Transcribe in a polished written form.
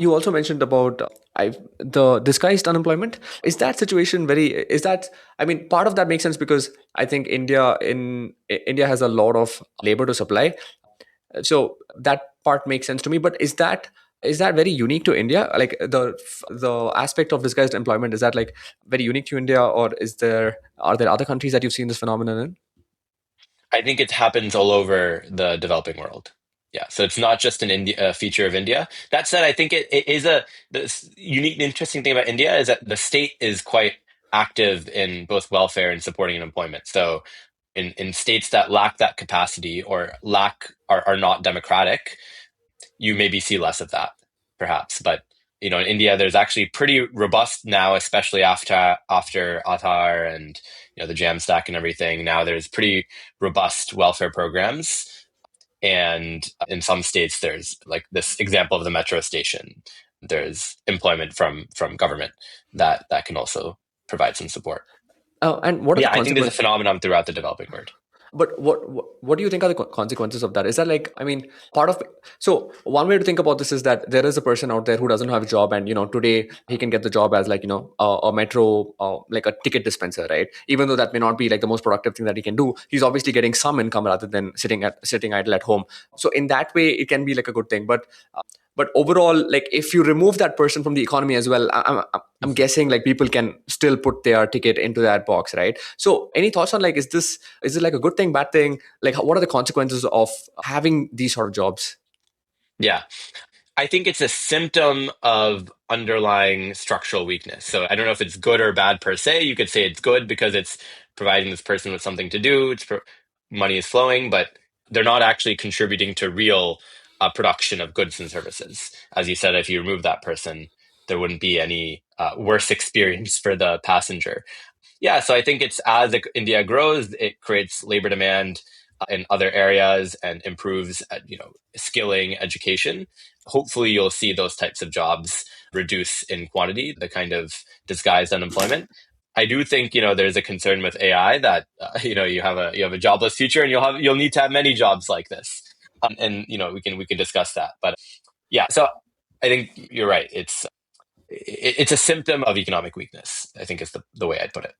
You also mentioned about the disguised unemployment. Is that situation very? Is that? I mean, part of that makes sense because I think India has a lot of labor to supply, so that part makes sense to me. But is that very unique to India? Like the aspect of disguised employment, is that like very unique to India, or are there other countries that you've seen this phenomenon in? I think it happens all over the developing world. Yeah, so it's not just an India, a feature of India. That said, I think it is the unique, interesting thing about India is that the state is quite active in both welfare and supporting employment. So in states that lack that capacity or are not democratic, you maybe see less of that, perhaps. But in India, there's actually pretty robust now, especially after Aadhaar and the Jamstack and everything. Now there's pretty robust welfare programs, and in some states, there's like this example of the metro station. There's employment from government that can also provide some support. And what are the Yeah, I think there's a consequences? phenomenon throughout the developing world. But what do you think are the consequences of that? Is that like, I mean, part of, so one way to think about this is that there is a person out there who doesn't have a job, and today he can get the job as like a metro, like a ticket dispenser, right? Even though that may not be like the most productive thing that he can do, he's obviously getting some income rather than sitting idle at home. So in that way, it can be like a good thing. But overall, like if you remove that person from the economy as well, I'm guessing like people can still put their ticket into that box, right? So any thoughts on like, is it like a good thing, bad thing? Like what are the consequences of having these sort of jobs? Yeah. I think it's a symptom of underlying structural weakness. So I don't know if it's good or bad per se. You could say it's good because it's providing this person with something to do. Money is flowing, but they're not actually contributing to real production of goods and services. As you said, if you remove that person, there wouldn't be any worse experience for the passenger. Yeah, so I think it's as India grows, it creates labor demand in other areas and improves, skilling, education. Hopefully, you'll see those types of jobs reduce in quantity, the kind of disguised unemployment. I do think there's a concern with AI that you have a jobless future and you'll need to have many jobs like this, and we can discuss that. But yeah, so I think you're right. It's a symptom of economic weakness. I think is the way I'd put it.